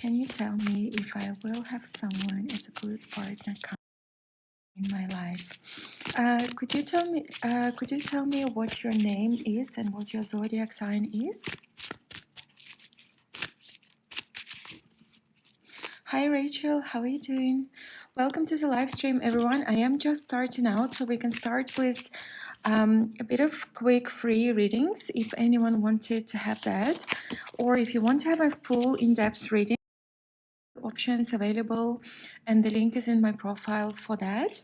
Can you tell me if I will have someone as a good partner come in my life? Could you tell me? Could you tell me what your name is and what your zodiac sign is? Hi Rachel, how are you doing? Welcome to the live stream, everyone. I am just starting out, so we can start with a bit of quick free readings if anyone wanted to have that, or if you want to have a full in-depth reading, options available, and the link is in my profile for that.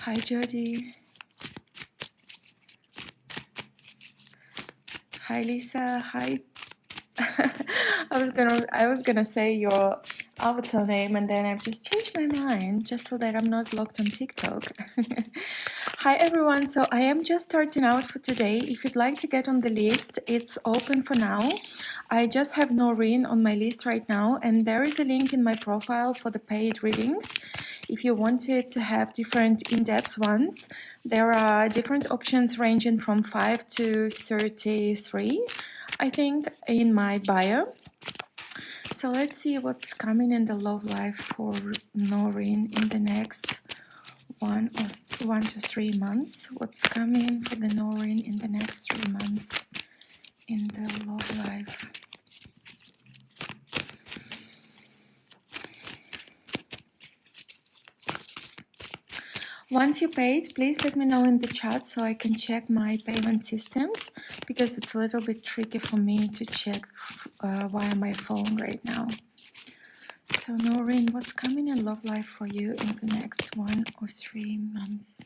Hi Jody. Hi Lisa. Hi. I was gonna say your avatar name, and then I've just changed my mind just so that I'm not blocked on TikTok. Hi everyone, so I am just starting out for today. If you'd like to get on the list, it's open for now. I just have Noreen on my list right now, and there is a link in my profile for the paid readings. If you wanted to have different in-depth ones, there are different options ranging from 5 to 33, I think, in my bio. So let's see what's coming in the love life for Noreen in the next 1 to 3 months. What's coming for the Noreen in the next 3 months in the love life? Once you paid, please let me know in the chat so I can check my payment systems, because it's a little bit tricky for me to check via my phone right now. So Noreen, what's coming in love life for you in the next 1 or 3 months?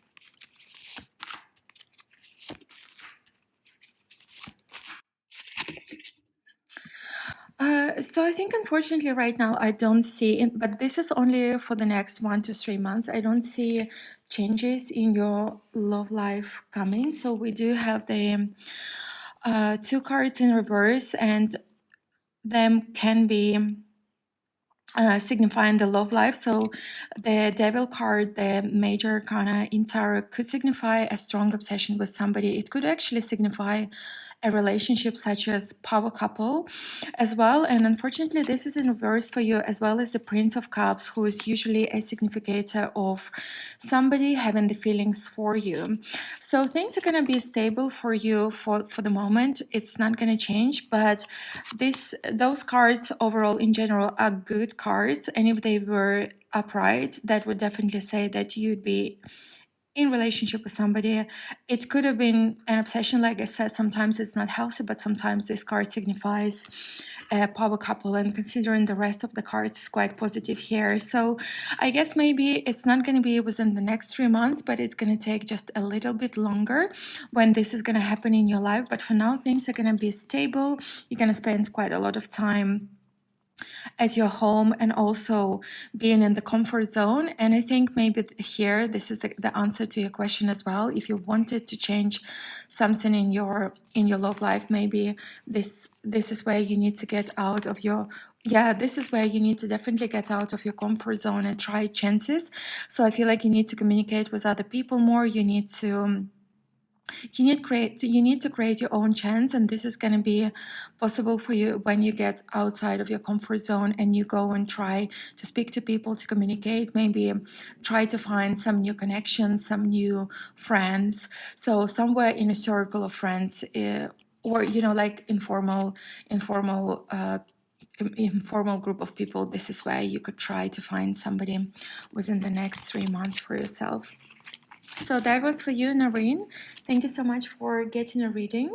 So I think unfortunately right now I don't see, but this is only for the next 1 to 3 months. I don't see changes in your love life coming. So we do have the 2 cards in reverse, and them can be signifying the love life. So the devil card, the major arcana in tarot, could signify a strong obsession with somebody. It could actually signify a relationship such as power couple as well. And unfortunately, this is in reverse for you, as well as the Prince of Cups, who is usually a significator of somebody having the feelings for you. So things are going to be stable for you for the moment. It's not going to change, but those cards overall in general are good cards. And if they were upright, that would definitely say that you'd be in relationship with somebody. It could have been an obsession, like I said. Sometimes it's not healthy, but sometimes this card signifies a power couple, and considering the rest of the cards is quite positive here. So I guess maybe it's not going to be within the next 3 months, but it's going to take just a little bit longer when this is going to happen in your life. But for now, things are going to be stable. You're going to spend quite a lot of time at your home and also being in the comfort zone. And I think maybe here, this is the answer to your question as well. If you wanted to change something in your love life, maybe this is where you need to get out of your this is where you need to definitely get out of your comfort zone and try chances. So I feel like you need to communicate with other people more. You need to create your own chance, and this is going to be possible for you when you get outside of your comfort zone and you go and try to speak to people, to communicate, maybe try to find some new connections, some new friends. So somewhere in a circle of friends, or like informal group of people, this is where you could try to find somebody within the next 3 months for yourself. So that was for you, Noreen. Thank you so much for getting a reading.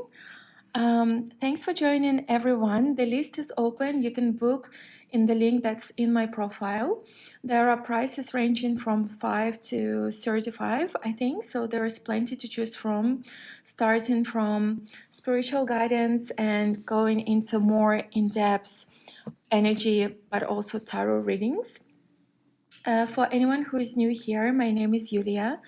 Thanks for joining, everyone. The list is open. You can book in the link that's in my profile. There are prices ranging from 5 to 35, I think. So there is plenty to choose from, starting from spiritual guidance and going into more in-depth energy, but also tarot readings. For anyone who is new here, my name is Yuliya.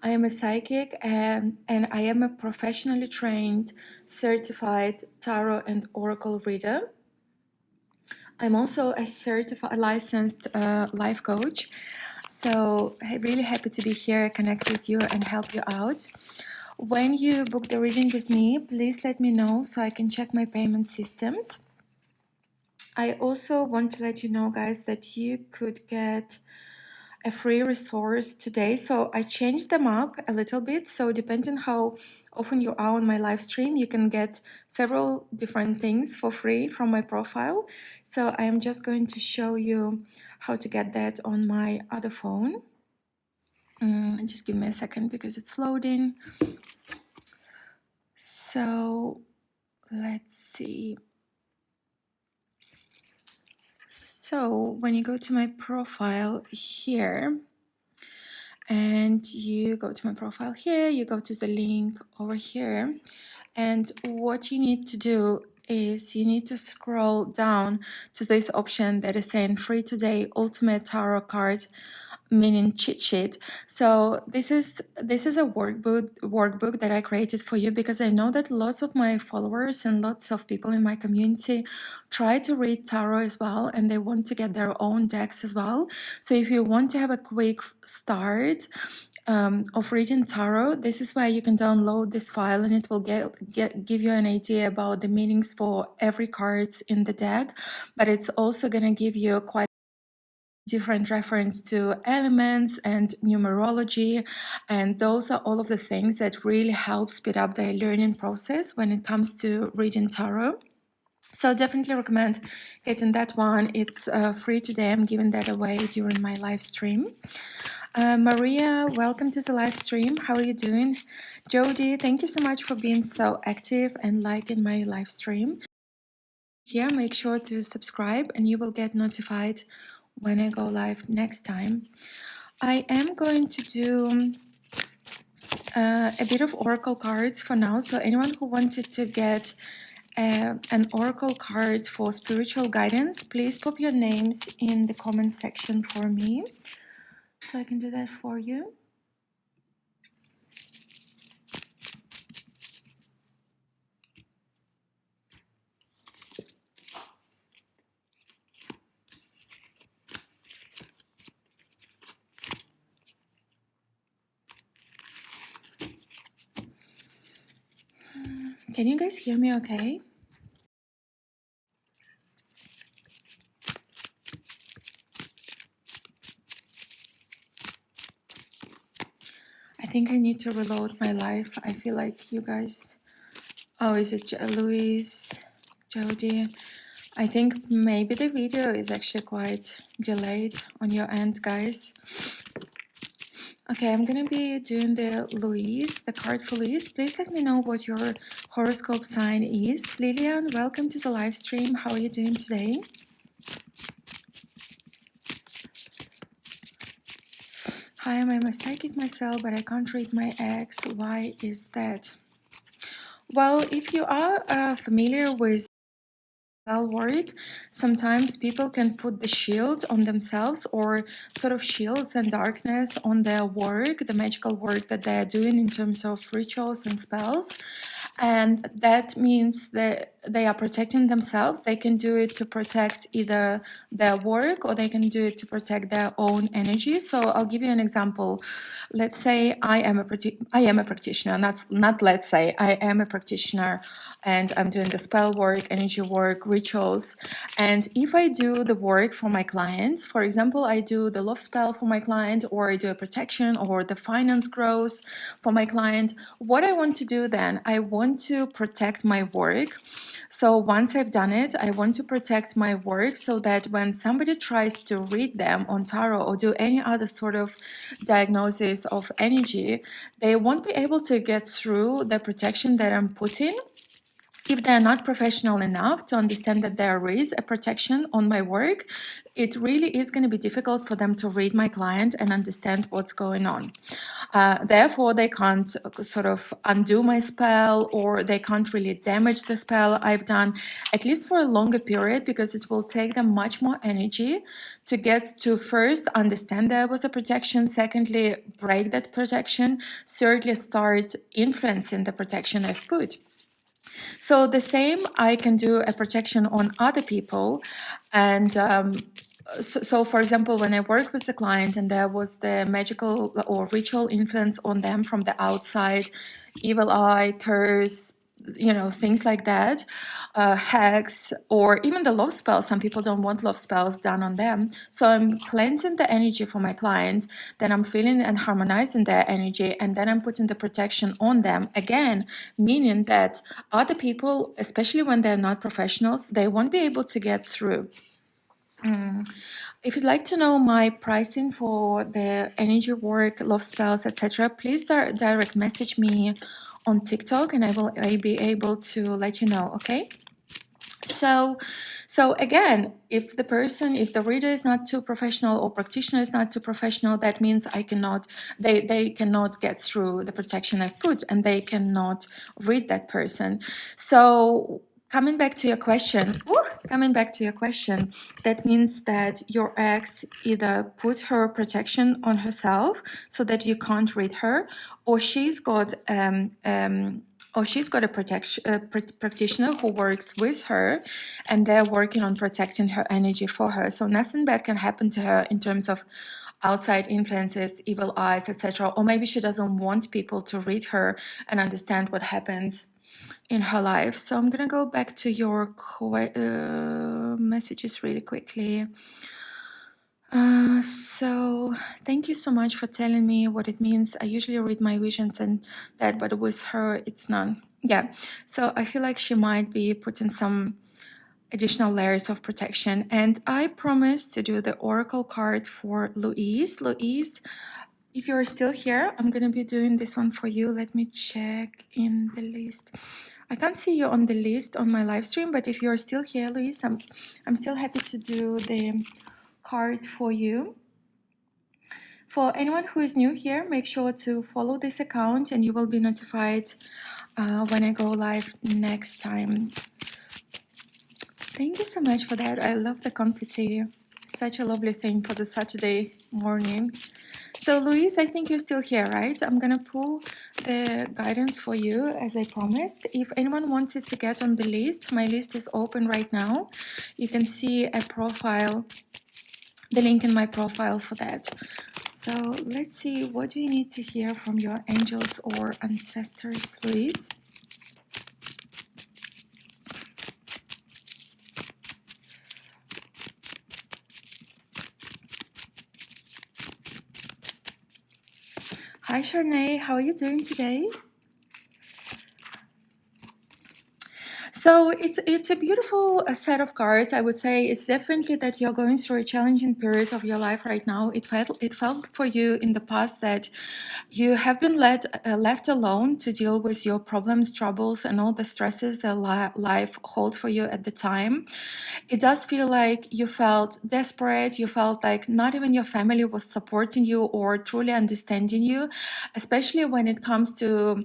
I am a psychic and I am a professionally trained, certified tarot and oracle reader. I'm also a certified licensed life coach. So I'm really happy to be here, connect with you and help you out. When you book the reading with me, please let me know so I can check my payment systems. I also want to let you know, guys, that you could get a free resource today. So I changed them up a little bit. So depending how often you are on my live stream, you can get several different things for free from my profile. So I am just going to show you how to get that on my other phone. Just give me a second because it's loading. So let's see. So when you go to my profile here, and you go to my profile here, you go to the link over here, and what you need to do is you need to scroll down to this option that is saying free today ultimate tarot card, meaning cheat sheet. So this is a workbook that I created for you because I know that lots of my followers and lots of people in my community try to read tarot as well, and they want to get their own decks as well. So if you want to have a quick start of reading tarot, this is where you can download this file, and it will give you an idea about the meanings for every cards in the deck. But it's also going to give you quite different reference to elements and numerology, and those are all of the things that really help speed up the learning process when it comes to reading tarot. So definitely recommend getting that one. It's free today. I'm giving that away during my live stream. Maria, welcome to the live stream. How are you doing? Jody, thank you so much for being so active and liking my live stream. Yeah, make sure to subscribe and you will get notified when I go live next time. I am going to do a bit of oracle cards for now. So anyone who wanted to get an oracle card for spiritual guidance, please pop your names in the comment section for me so I can do that for you. Can you guys hear me okay? I think I need to reload my live. I feel like you guys... Oh, is it Louise, Jody? I think maybe the video is actually quite delayed on your end, guys. Okay, I'm gonna be doing the Louise, the card for Louise. Please let me know what your horoscope sign is. Lillian, welcome to the live stream. How are you doing today? Hi, I'm a psychic myself, but I can't read my ex. Why is that? Well, if you are familiar with spell work, sometimes people can put the shield on themselves, or sort of shields and darkness on their work, the magical work that they are doing in terms of rituals and spells. And that means that they are protecting themselves. They can do it to protect either their work, or they can do it to protect their own energy. So I'll give you an example. Let's say I am a practitioner. Not let's say, I am a practitioner, and I'm doing the spell work, energy work, rituals. And if I do the work for my client, for example, I do the love spell for my client, or I do a protection or the finance growth for my client, what I want to do then, I want to protect my work. So once I've done it, I want to protect my work so that when somebody tries to read them on tarot or do any other sort of diagnosis of energy, they won't be able to get through the protection that I'm putting if they're not professional enough to understand that there is a protection on my work. It really is going to be difficult for them to read my client and understand what's going on. Therefore, they can't sort of undo my spell, or they can't really damage the spell I've done, at least for a longer period, because it will take them much more energy to get to first understand there was a protection, secondly, break that protection, thirdly, start influencing the protection I've put. So the same, I can do a protection on other people. And so, for example, when I work with the client and there was the magical or ritual influence on them from the outside, evil eye, curse, things like that, hacks, or even the love spells. Some people don't want love spells done on them. So I'm cleansing the energy for my client, then I'm feeling and harmonizing their energy, and then I'm putting the protection on them again, meaning that other people, especially when they're not professionals, they won't be able to get through. If you'd like to know my pricing for the energy work, love spells, etc., please direct message me on TikTok, and I'll be able to let you know. Okay. So, again, if the reader is not too professional or practitioner is not too professional, that means they cannot get through the protection I've put, and they cannot read that person. So, coming back to your question, that means that your ex either put her protection on herself so that you can't read her, or she's got a practitioner who works with her, and they're working on protecting her energy for her. So nothing bad can happen to her in terms of outside influences, evil eyes, etc. Or maybe she doesn't want people to read her and understand what happens in her life. So I'm gonna go back to your messages really quickly. So thank you so much for telling me what it means. I usually read my visions and that, but with her, it's none. Yeah. So I feel like she might be putting some additional layers of protection. And I promised to do the oracle card for Louise. Louise, if you're still here, I'm going to be doing this one for you. Let me check in the list. I can't see you on the list on my live stream, but if you're still here, Louise, I'm still happy to do the card for you. For anyone who is new here, make sure to follow this account and you will be notified when I go live next time. Thank you so much for that. I love the confetti. Such a lovely thing for the Saturday morning. So Louise, I think you're still here, right? I'm gonna pull the guidance for you as I promised. If anyone wanted to get on the list, my list is open right now. You can see a profile, the link in my profile for that. So let's see, what do you need to hear from your angels or ancestors, Louise? Hi Sharnay, how are you doing today? So it's a beautiful set of cards. I would say it's definitely that you're going through a challenging period of your life right now. It felt for you in the past that you have been left alone to deal with your problems, troubles, and all the stresses that life hold for you at the time. It does feel like you felt desperate. You felt like not even your family was supporting you or truly understanding you, especially when it comes to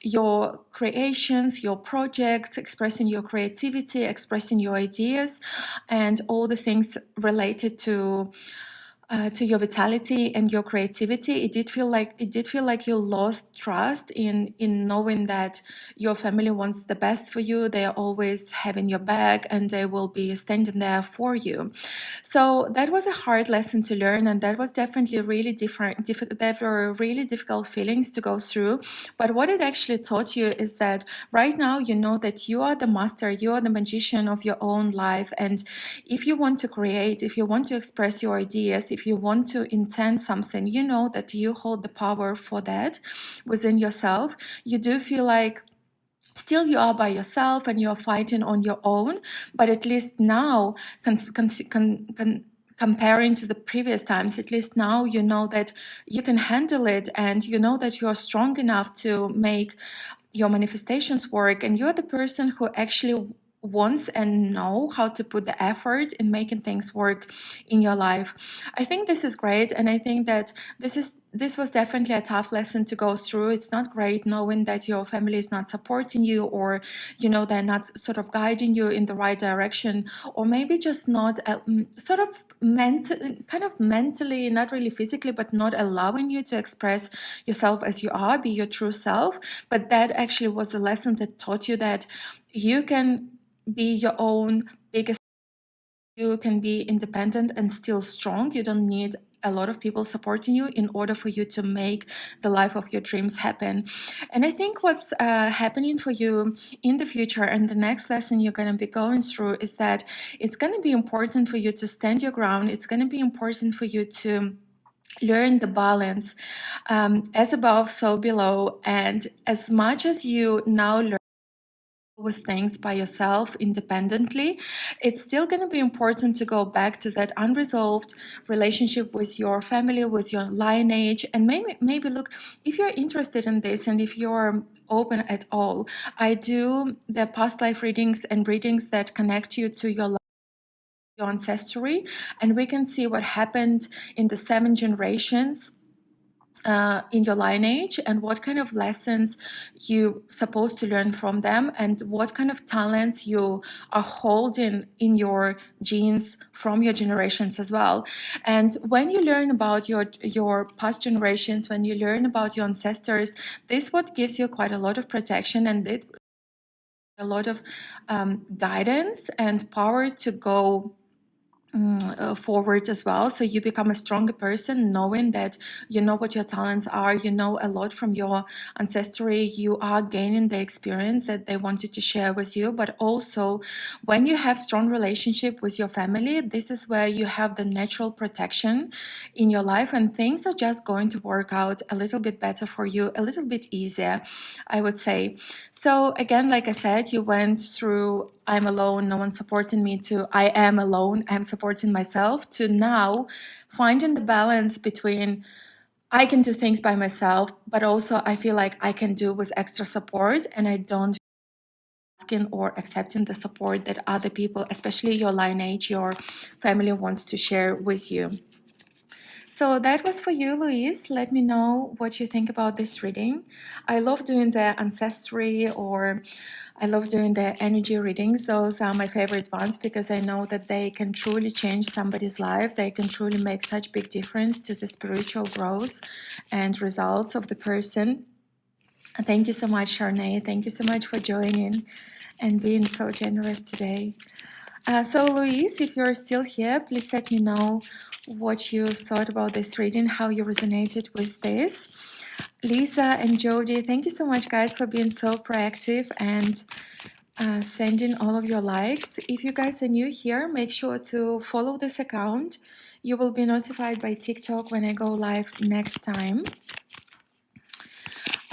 your creations, your projects, expressing your creativity, expressing your ideas, and all the things related to your vitality and your creativity. It did feel like you lost trust in knowing that your family wants the best for you. They are always having your back and they will be standing there for you. So that was a hard lesson to learn, and that was definitely really that were really difficult feelings to go through. But what it actually taught you is that right now you know that you are the master, you are the magician of your own life. And if you want to create, if you want to express your ideas, if you want to intend something, you know that you hold the power for that within yourself. You do feel like still you are by yourself and you're fighting on your own, but at least now, comparing to the previous times, at least now you know that you can handle it, and you know that you're strong enough to make your manifestations work, and you're the person who actually wants and know how to put the effort in making things work in your life. I think this is great, and I think that this was definitely a tough lesson to go through. It's not great knowing that your family is not supporting you, or they're not sort of guiding you in the right direction, or maybe just not sort of kind of mentally, not really physically, but not allowing you to express yourself as you are, be your true self. But that actually was a lesson that taught you that you can be your own biggest, you can be independent and still strong. You don't need a lot of people supporting you in order for you to make the life of your dreams happen. And I think what's happening for you in the future, and the next lesson you're going to be going through, is that it's going to be important for you to stand your ground. It's going to be important for you to learn the balance, as above, so below. And as much as you now learn with things by yourself independently, it's still going to be important to go back to that unresolved relationship with your family, with your lineage. And maybe look, if you're interested in this and if you're open at all, I do the past life readings and readings that connect you to your ancestry, and we can see what happened in the 7 generations in your lineage, and what kind of lessons you supposed to learn from them, and what kind of talents you are holding in your genes from your generations as well. And when you learn about your past generations, when you learn about your ancestors, this what gives you quite a lot of protection, and it a lot of guidance and power to go forward as well. So you become a stronger person, knowing that you know what your talents are, you know a lot from your ancestry, you are gaining the experience that they wanted to share with you. But also, when you have strong relationship with your family, this is where you have the natural protection in your life, and things are just going to work out a little bit better for you, a little bit easier, I would say. So again, like I said, you went through I'm alone, no one's supporting me, to I am alone, I'm supporting myself, to now finding the balance between I can do things by myself, but also I feel like I can do with extra support, and I don't asking or accepting the support that other people, especially your lineage, your family, wants to share with you. So that was for you, Louise. Let me know what you think about this reading. I love doing the ancestry, or I love doing the energy readings. Those are my favorite ones because I know that they can truly change somebody's life. They can truly make such big difference to the spiritual growth and results of the person. Thank you so much, Sharnay. Thank you so much for joining and being so generous today. So Louise, if you're still here, please let me know what you thought about this reading, how you resonated with this. Lisa and Jody, thank you so much, guys, for being so proactive and sending all of your likes. If you guys are new here, make sure to follow this account. You will be notified by TikTok when I go live next time.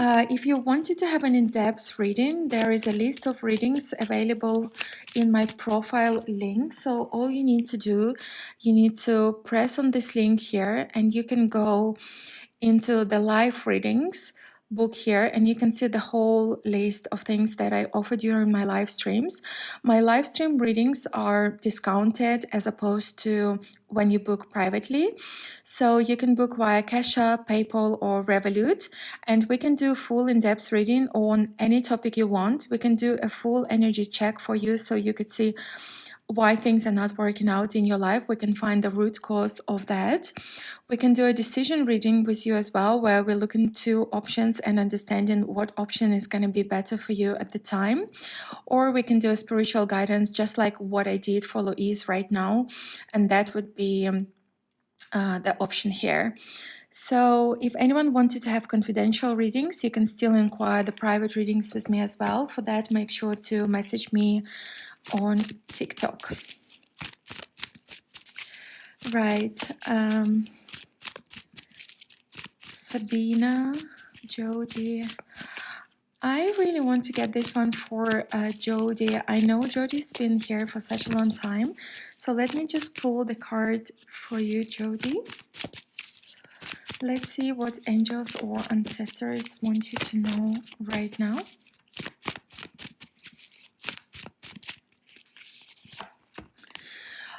If you wanted to have an in-depth reading, there is a list of readings available in my profile link. So all you need to do, you need to press on this link here, and you can go into the live readings book here, and you can see the whole list of things that I offer during my live streams. My live stream readings are discounted as opposed to when you book privately. So you can book via Cash App, PayPal, or Revolut, and we can do full in-depth reading on any topic you want. We can do a full energy check for you so you could see why things are not working out in your life. We can find the root cause of that. We can do a decision reading with you as well, where we look into options and understanding what option is going to be better for you at the time. Or we can do a spiritual guidance, just like what I did for Louise right now. And that would be the option here. So if anyone wanted to have confidential readings, you can still inquire the private readings with me as well. For that, make sure to message me on TikTok. Right. Sabina, Jody. I really want to get this one for Jody. I know Jody's been here for such a long time. So let me just pull the card for you, Jody. Let's see what angels or ancestors want you to know right now.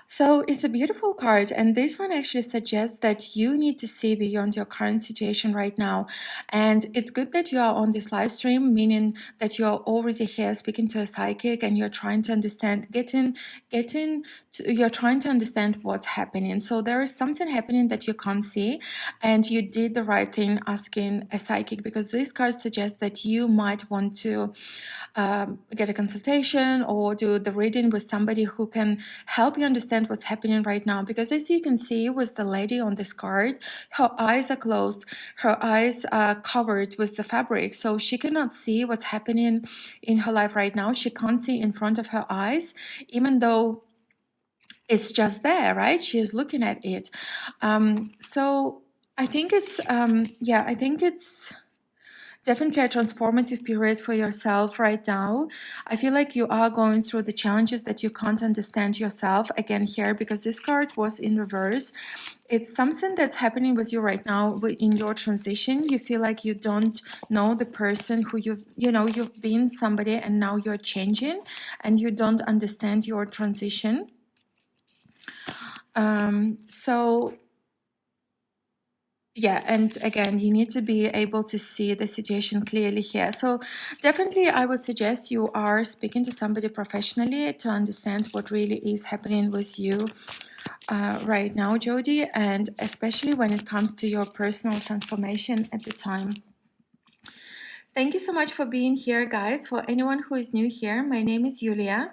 So it's a beautiful card, and this one actually suggests that you need to see beyond your current situation right now. And it's good that you are on this live stream, meaning that you're already here speaking to a psychic and you're trying to understand, you're trying to understand what's happening. So there is something happening that you can't see, and you did the right thing asking a psychic, because this card suggests that you might want to get a consultation or do the reading with somebody who can help you understand understand what's happening right now, because as you can see with the lady on this card, her eyes are closed, her eyes are covered with the fabric, so she cannot see what's happening in her life right now. She can't see in front of her eyes, even though it's just there, right? She is looking at it. So I think it's yeah, I think it's definitely a transformative period for yourself right now. I feel like you are going through the challenges that you can't understand yourself again here, because this card was in reverse. It's something that's happening with you right now in your transition. You feel like you don't know the person who you've been somebody and now you're changing and you don't understand your transition. So yeah, and again, you need to be able to see the situation clearly here. So definitely I would suggest you are speaking to somebody professionally to understand what really is happening with you right now, Jody, and especially when it comes to your personal transformation at the time. Thank you so much for being here, guys. For anyone who is new here, my name is Yuliya.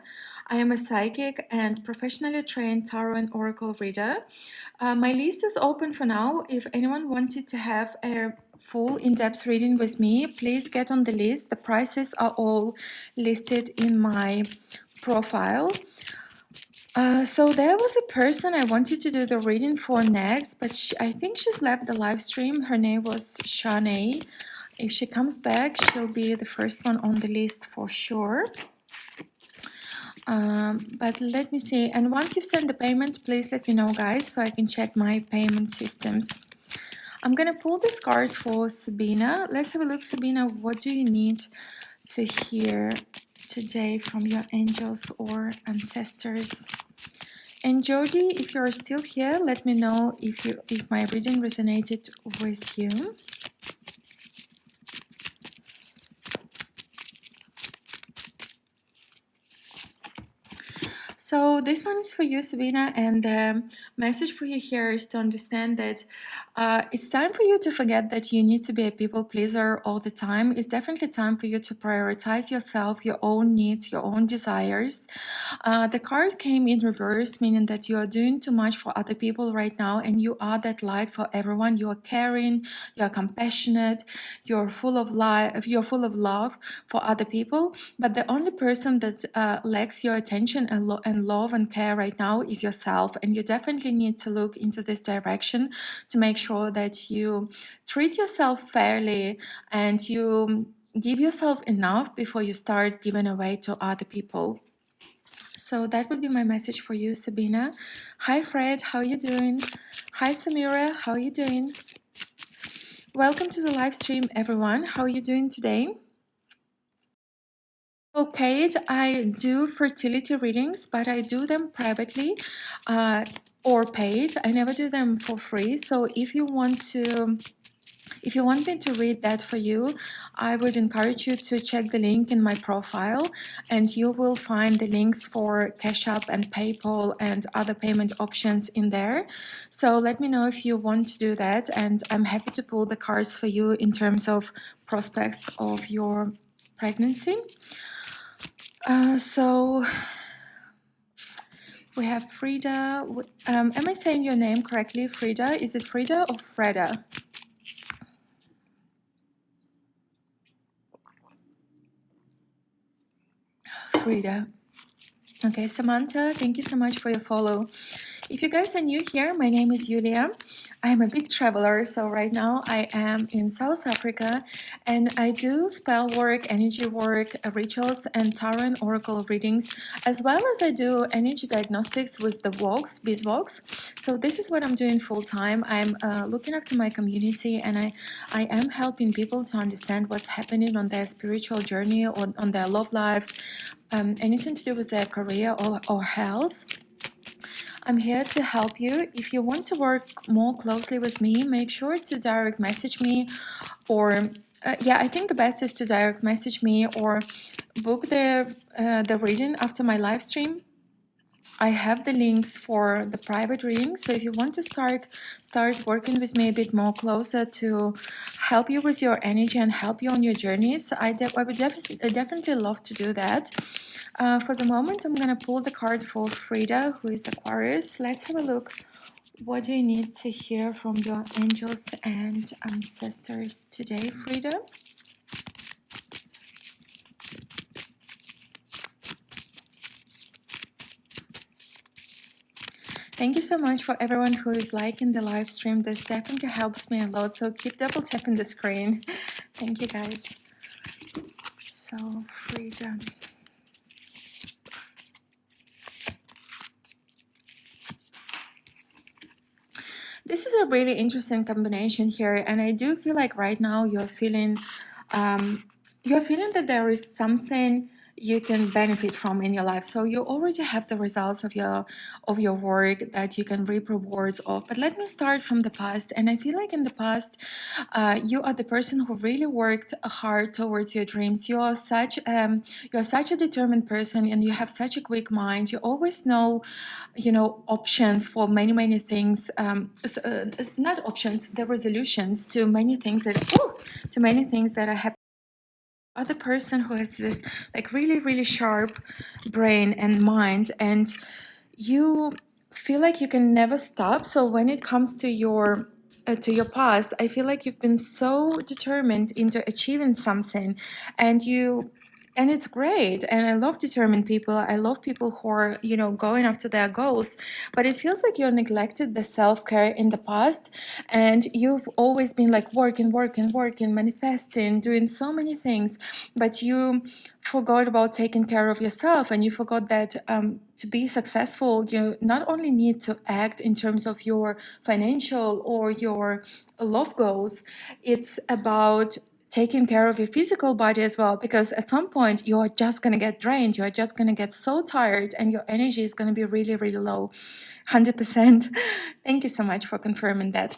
I am a psychic and professionally trained tarot and oracle reader. My list is open for now. If anyone wanted to have a full in-depth reading with me, please get on the list. The prices are all listed in my profile. So there was a person I wanted to do the reading for next, but I think she's left the live stream. Her name was Shanae. If she comes back, she'll be the first one on the list for sure. But let me see. And once you've sent the payment, please let me know, guys, so I can check my payment systems. I'm going to pull this card for Sabina. Let's have a look, Sabina. What do you need to hear today from your angels or ancestors? And Jody, if you're still here, let me know if my reading resonated with you. So this one is for you, Sabina, and the message for you here is to understand that it's time for you to forget that you need to be a people pleaser all the time. It's definitely time for you to prioritize yourself, your own needs, your own desires. The card came in reverse, meaning that you are doing too much for other people right now, and you are that light for everyone. You are caring, you are compassionate, you're full of life, you're full of love for other people. But the only person that lacks your attention and love and care right now is yourself, and you definitely need to look into this direction to make sure that you treat yourself fairly and you give yourself enough before you start giving away to other people. So that would be my message for you, Sabina. Hi, Fred. How you doing? Hi, Samira. How you doing? Welcome to the live stream, everyone. How are you doing today? So, Kate, I do fertility readings, but I do them privately or paid. I never do them for free. So if you want me to read that for you, I would encourage you to check the link in my profile, and you will find the links for Cash App and PayPal and other payment options in there. So let me know if you want to do that, and I'm happy to pull the cards for you in terms of prospects of your pregnancy. So we have Frida. Am I saying your name correctly, Frida? Is it Frida or Freda? Frida. Okay, Samantha, thank you so much for your follow. If you guys are new here, my name is Yuliya. I am a big traveler, so right now I am in South Africa, and I do spell work, energy work, rituals, and tarot and oracle readings, as well as I do energy diagnostics with the Vox, Beesvox. So this is what I'm doing full time. I'm looking after my community, and I am helping people to understand what's happening on their spiritual journey or on their love lives, anything to do with their career or health. I'm here to help you. If you want to work more closely with me, make sure to direct message me, or yeah, I think the best is to direct message me or book the reading after my live stream. I have the links for the private readings. So if you want to start working with me a bit more closer to help you with your energy and help you on your journeys, I would definitely love to do that. For the moment, I'm going to pull the card for Frida, who is Aquarius. Let's have a look. What do you need to hear from your angels and ancestors today, Frida? Thank you so much for everyone who is liking the live stream. This definitely helps me a lot. So keep double tapping the screen. Thank you guys. So Frida. This is a really interesting combination here, and I do feel like right now you're feeling that there is something you can benefit from in your life. So you already have the results of your work that you can reap rewards of. But let me start from the past, and I feel like in the past, you are the person who really worked hard towards your dreams. You're such a determined person, and you have such a quick mind. You always know, options for many things. Not options, the resolutions to many things that are happening. Other person who has this like really sharp brain and mind, and you feel like you can never stop. So when it comes to your past, I feel like you've been so determined into achieving something, and it's great. And I love determined people. I love people who are, going after their goals. But it feels like you neglected the self-care in the past, and you've always been like working, manifesting, doing so many things, but you forgot about taking care of yourself, and you forgot that to be successful, you not only need to act in terms of your financial or your love goals, it's about taking care of your physical body as well, because at some point you are just going to get drained, you are just going to get so tired, and your energy is going to be really low. 100%. Thank you so much for confirming that.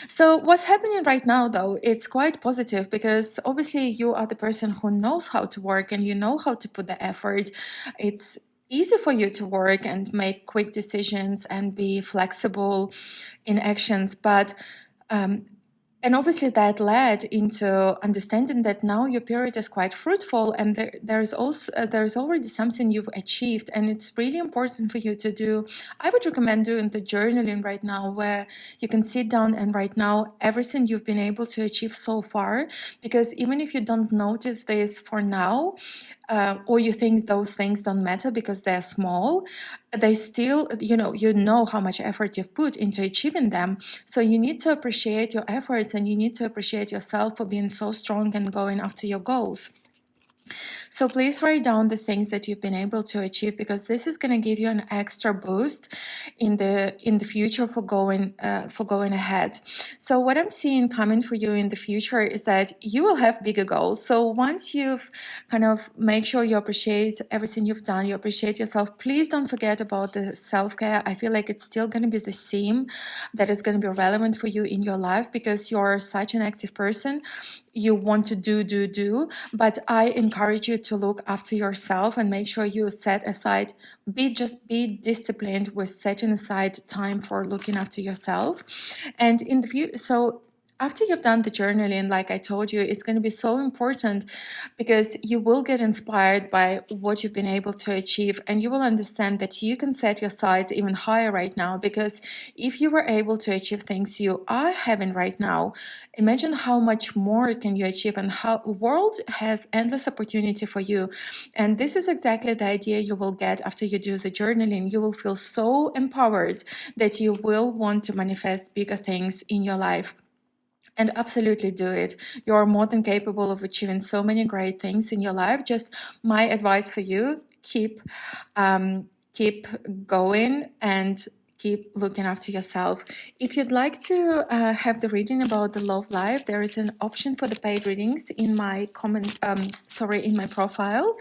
So what's happening right now, though, it's quite positive, because obviously you are the person who knows how to work and you know how to put the effort. It's easy for you to work and make quick decisions and be flexible in actions, but and obviously that led into understanding that now your period is quite fruitful, and there's already something you've achieved, and it's really important for you to do. I would recommend doing the journaling right now, where you can sit down and write now everything you've been able to achieve so far, because even if you don't notice this for now, or you think those things don't matter because they're small, they still, you know how much effort you've put into achieving them. So you need to appreciate your efforts, and you need to appreciate yourself for being so strong and going after your goals. So please write down the things that you've been able to achieve, because this is going to give you an extra boost in the future for going ahead. So what I'm seeing coming for you in the future is that you will have bigger goals. So once you've kind of make sure you appreciate everything you've done, you appreciate yourself, please don't forget about the self-care. I feel like it's still going to be the theme that is going to be relevant for you in your life, because you're such an active person. You want to do, but I encourage you to look after yourself and make sure you set aside, be disciplined with setting aside time for looking after yourself. And in the future, so after you've done the journaling, like I told you, it's going to be so important, because you will get inspired by what you've been able to achieve, and you will understand that you can set your sights even higher right now, because if you were able to achieve things you are having right now, imagine how much more can you achieve, and how world has endless opportunity for you. And this is exactly the idea you will get after you do the journaling. You will feel so empowered that you will want to manifest bigger things in your life. And absolutely do it. You're more than capable of achieving so many great things in your life. Just my advice for you, keep going and keep looking after yourself. If you'd like to have the reading about the love life, there is an option for the paid readings in my in my profile.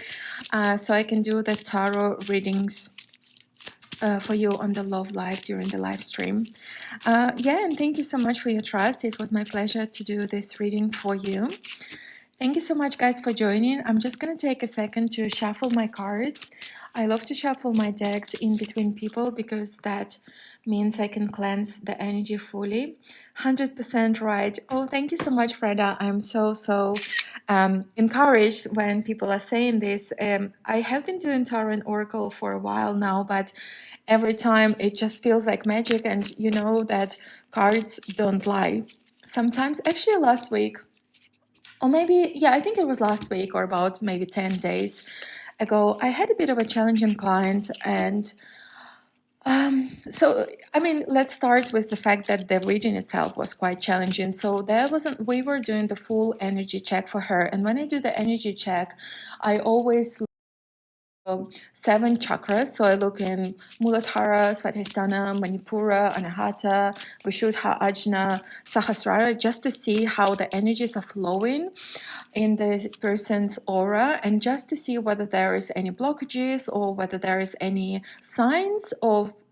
So I can do the tarot readings for you on the love life during the live stream. Yeah, and thank you so much for your trust. It was my pleasure to do this reading for you. Thank you so much, guys, for joining. I'm just going to take a second to shuffle my cards. I love to shuffle my decks in between people because that means I can cleanse the energy fully. 100% right. Oh, thank you so much, Freda. I'm so encouraged when people are saying this. I have been doing Tarot and Oracle for a while now, but every time it just feels like magic, and you know that cards don't lie. Sometimes, actually, last week, or maybe, yeah, I think it was last week or about maybe 10 days ago, I had a bit of a challenging client. And so, I mean, let's start with the fact that the reading itself was quite challenging. So there wasn't, we were doing the full energy check for her. And when I do the energy check, I always seven chakras. So I look in Muladhara, Svadhisthana, Manipura, Anahata, Vishuddha, Ajna, Sahasrara, just to see how the energies are flowing in the person's aura, and just to see whether there is any blockages or whether there is any signs of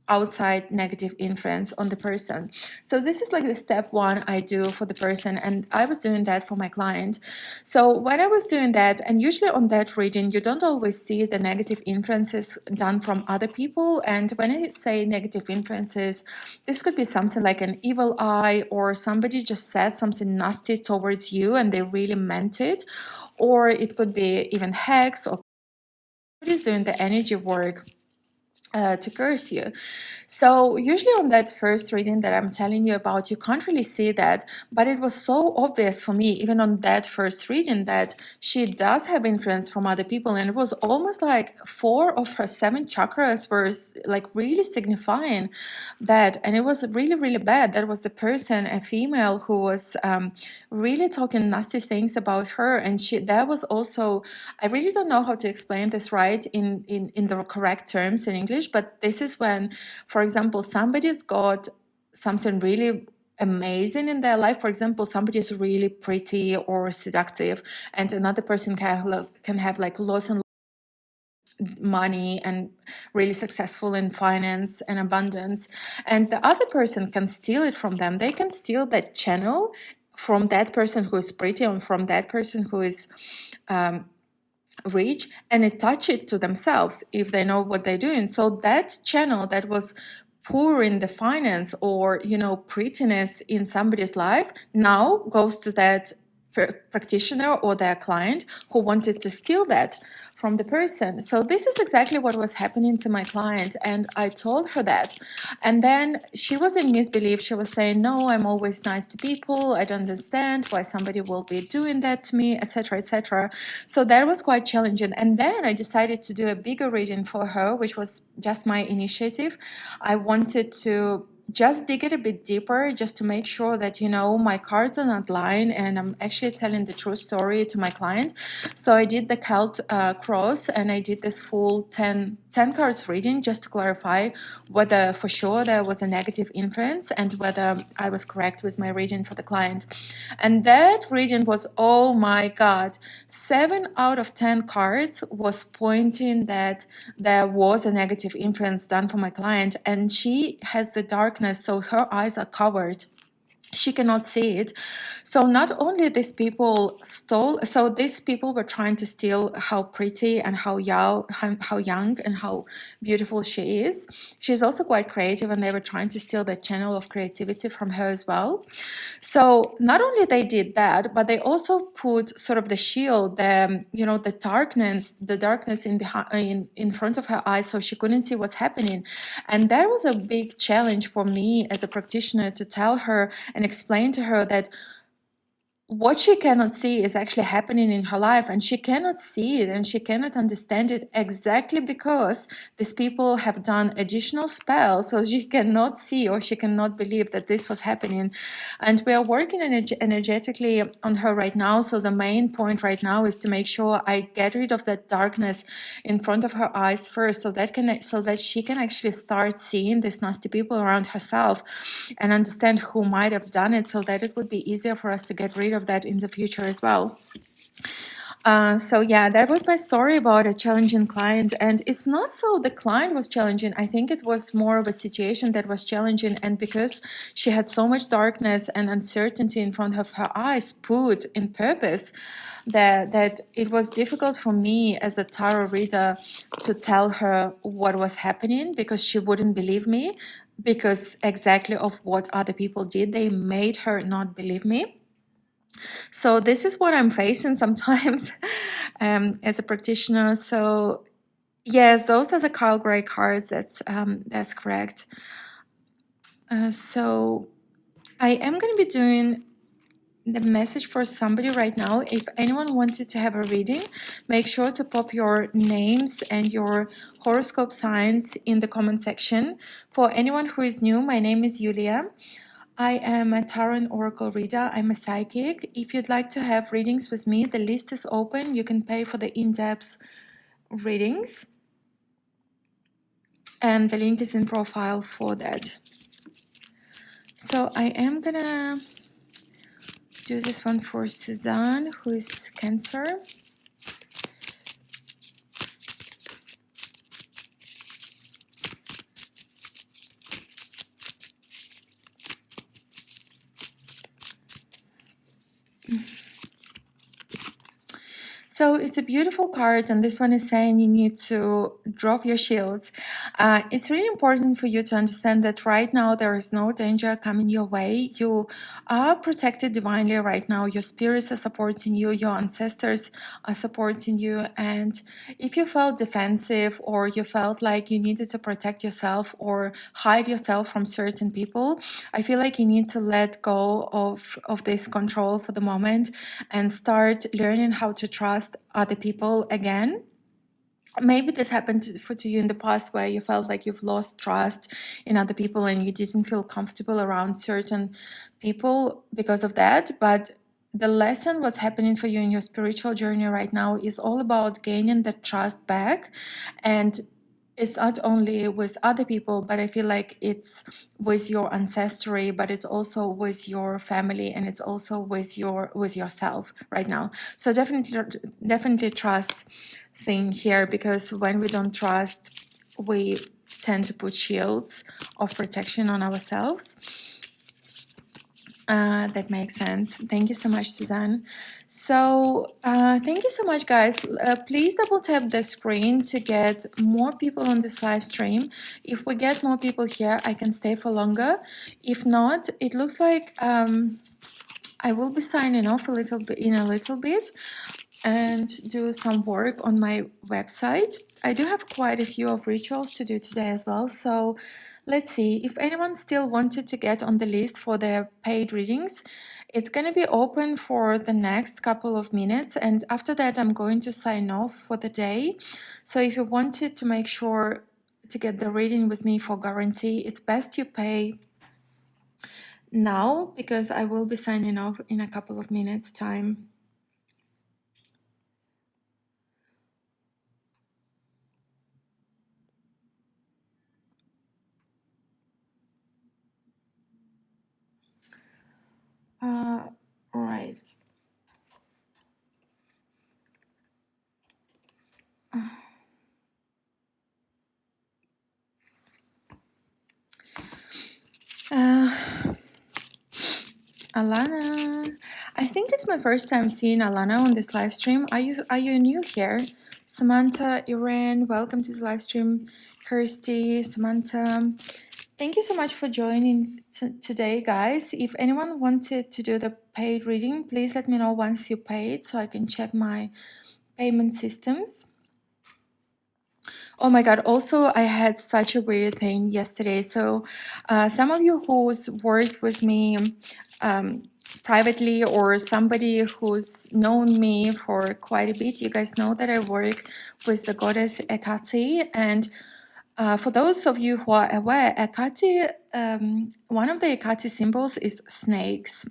outside negative influence on the person. So this is like the step one I do for the person, and I was doing that for my client. So when I was doing that, and usually on that reading you don't always see the negative influences done from other people. And when I say negative influences, this could be something like an evil eye, or somebody just said something nasty towards you and they really meant it, or it could be even hex, or somebody's doing the energy work to curse you. So usually on that first reading that I'm telling you about, you can't really see that, but it was so obvious for me, even on that first reading, that she does have influence from other people. And it was almost like 4 of her 7 chakras were like really signifying that. And it was really, really bad. That was the person, a female, who was really talking nasty things about her. And that was also, I really don't know how to explain this right in the correct terms in English, but this is when, for example, somebody's got something really amazing in their life. For example, somebody is really pretty or seductive, and another person can have like lots and money and really successful in finance and abundance, and the other person can steal it from them. They can steal that channel from that person who is pretty and from that person who is rich, and attach it to themselves if they know what they're doing. So that channel that was poor in the finance or prettiness in somebody's life now goes to that practitioner or their client who wanted to steal that from the person. So this is exactly what was happening to my client, and I told her that. And then she was in misbelief. She was saying, no, I'm always nice to people, I don't understand why somebody will be doing that to me, etc., etc. So that was quite challenging. And then I decided to do a bigger reading for her, which was just my initiative. I wanted to just dig it a bit deeper, just to make sure that my cards are not lying and I'm actually telling the true story to my client. So I did the Celt cross, and I did this full 10 cards reading just to clarify whether for sure there was a negative influence and whether I was correct with my reading for the client. And that reading was, oh my God, 7 out of 10 cards was pointing that there was a negative influence done for my client, and she has the darkness, so her eyes are covered. She cannot see it. So not only these people stole, so these people were trying to steal how pretty and how young and how beautiful she is. She's also quite creative, and they were trying to steal the channel of creativity from her as well. So not only they did that, but they also put sort of the shield, the darkness in front of her eyes, so she couldn't see what's happening. And that was a big challenge for me as a practitioner, to tell her and explain to her that what she cannot see is actually happening in her life, and she cannot see it and she cannot understand it exactly because these people have done additional spells, so she cannot see or she cannot believe that this was happening. And we are working energetically on her right now. So the main point right now is to make sure I get rid of that darkness in front of her eyes first, so that she can actually start seeing these nasty people around herself and understand who might have done it, so that it would be easier for us to get rid of that in the future as well. So yeah, that was my story about a challenging client, and it's not so the client was challenging. I think it was more of a situation that was challenging, and because she had so much darkness and uncertainty in front of her eyes, put in purpose, that it was difficult for me as a tarot reader to tell her what was happening because she wouldn't believe me, because exactly of what other people did, they made her not believe me. So this is what I'm facing sometimes as a practitioner. So yes, those are the Kyle Gray cards. That's correct. So I am going to be doing the message for somebody right now. If anyone wanted to have a reading, make sure to pop your names and your horoscope signs in the comment section. For anyone who is new, my name is Yuliya. I am a tarot and oracle reader. I'm a psychic. If you'd like to have readings with me, the list is open. You can pay for the in-depth readings, and the link is in profile for that. So I am gonna do this one for Suzanne, who is Cancer. So it's a beautiful card, and this one is saying you need to drop your shields. It's really important for you to understand that right now there is no danger coming your way. You are protected divinely right now. Your spirits are supporting you, your ancestors are supporting you. And if you felt defensive, or you felt like you needed to protect yourself or hide yourself from certain people, I feel like you need to let go of this control for the moment and start learning how to trust other people again. Maybe this happened to you in the past, where you felt like you've lost trust in other people and you didn't feel comfortable around certain people because of that. But the lesson, what's happening for you in your spiritual journey right now, is all about gaining that trust back. And it's not only with other people, but I feel like it's with your ancestry, but it's also with your family, and it's also with yourself right now. So definitely trust thing here, because when we don't trust, we tend to put shields of protection on ourselves. That makes sense. Thank you so much, Suzanne. So thank you so much, guys. Please double tap the screen to get more people on this live stream. If we get more people here, I can stay for longer. If not, it looks like I will be signing off a little bit in a little bit and do some work on my website. I do have quite a few of rituals to do today as well. So let's see if anyone still wanted to get on the list for their paid readings. It's going to be open for the next couple of minutes, and after that I'm going to sign off for the day. So if you wanted to make sure to get the reading with me for guarantee, it's best you pay now, because I will be signing off in a couple of minutes time. Right. Uh, Alana, I think it's my first time seeing Alana on this live stream. Are you new here? Samantha, Irene, welcome to the live stream. Kirsty, Samantha, thank you so much for joining today, guys. If anyone wanted to do the paid reading, please let me know once you paid so I can check my payment systems. Oh my God, also I had such a weird thing yesterday. So some of you who's worked with me privately, or somebody who's known me for quite a bit, you guys know that I work with the goddess Hecate. And for those of you who are aware, Hecate, one of the Hecate symbols is snakes.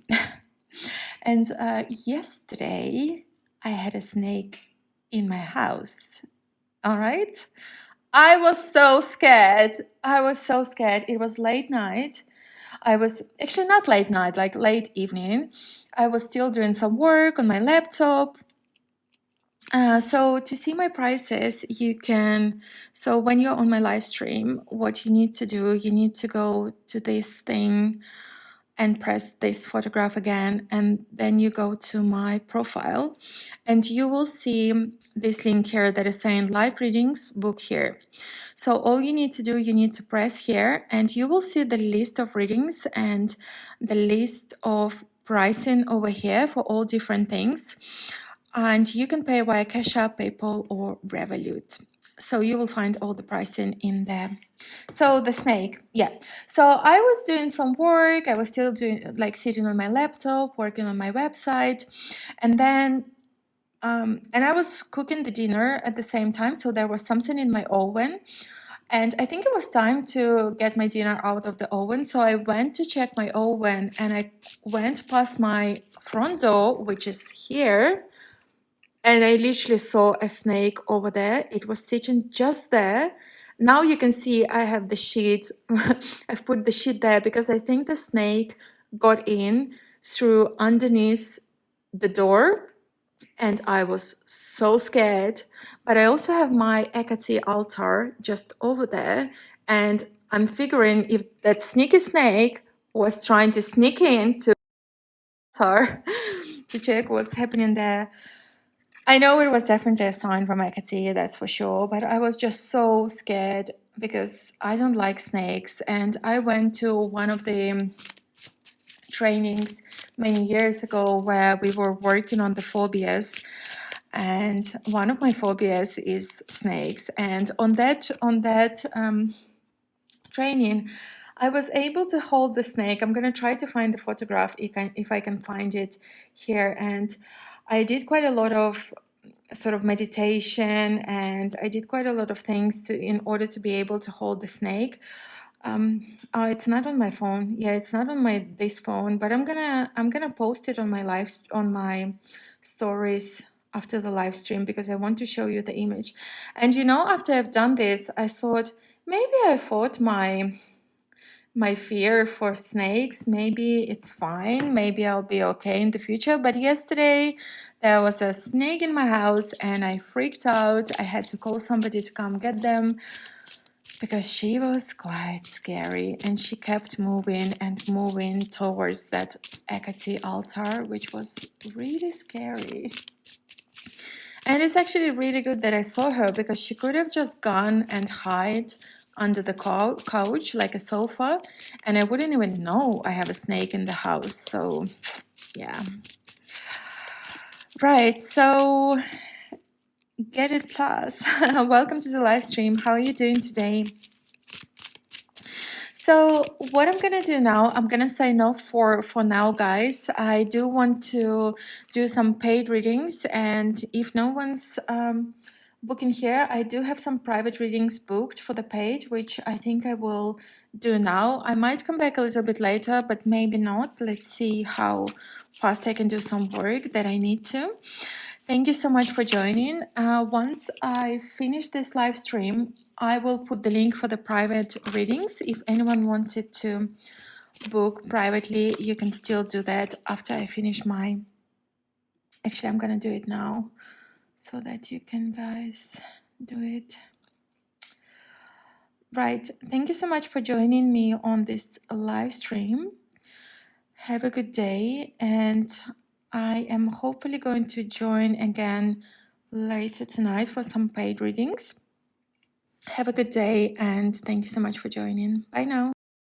And yesterday I had a snake in my house. All right. I was so scared. I was so scared. It was late night. I was actually not late night, like late evening. I was still doing some work on my laptop. So to see my prices, you can, so when you're on my live stream, what you need to do, you need to go to this thing and press this photograph again, and then you go to my profile and you will see this link here that is saying live readings, book here. So all you need to do, you need to press here and you will see the list of readings and the list of pricing over here for all different things. And you can pay via Cash App, PayPal, or Revolut. So you will find all the pricing in there. So the snake, yeah. So I was doing some work. I was still doing like sitting on my laptop, working on my website, and then and I was cooking the dinner at the same time. So there was something in my oven, and I think it was time to get my dinner out of the oven. So I went to check my oven, and I went past my front door, which is here. And I literally saw a snake over there. It was sitting just there. Now you can see I have the sheet. I've put the sheet there because I think the snake got in through underneath the door, and I was so scared. But I also have my Hecate altar just over there, and I'm figuring if that sneaky snake was trying to sneak in to the altar to check what's happening there. I know it was definitely a sign from Hecate, that's for sure, but I was just so scared because I don't like snakes. And I went to one of the trainings many years ago where we were working on the phobias, and one of my phobias is snakes. And on that training, I was able to hold the snake. I'm going to try to find the photograph if I can find it here. And I did quite a lot of sort of meditation, and I did quite a lot of things in order to be able to hold the snake. Oh, it's not on my phone. Yeah, it's not on this phone, but I'm gonna post it on my on my stories after the live stream because I want to show you the image. And after I've done this, I thought maybe I fought my fear for snakes. Maybe it's fine. Maybe I'll be okay in the future. But yesterday there was a snake in my house and I freaked out. I had to call somebody to come get them because she was quite scary, and she kept moving and moving towards that Hecate altar, which was really scary. And it's actually really good that I saw her because she could have just gone and hide under the couch like a sofa, and I wouldn't even know I have a snake in the house. So yeah. Right, so Get It Plus. Welcome to the live stream. How are you doing today? So what I'm gonna do now, I'm gonna sign off for now, guys. I do want to do some paid readings, and if no one's booking here, I do have some private readings booked for the paid, which I think I will do now. I might come back a little bit later, but maybe not. Let's see how fast I can do some work that I need to. Thank you so much for joining. Once I finish this live stream, I will put the link for the private readings. If anyone wanted to book privately, you can still do that after I finish my... Actually, I'm going to do it now so that you can guys do it. Right. Thank you so much for joining me on this live stream. Have a good day, and I am hopefully going to join again later tonight for some paid readings. Have a good day, and thank you so much for joining. Bye now.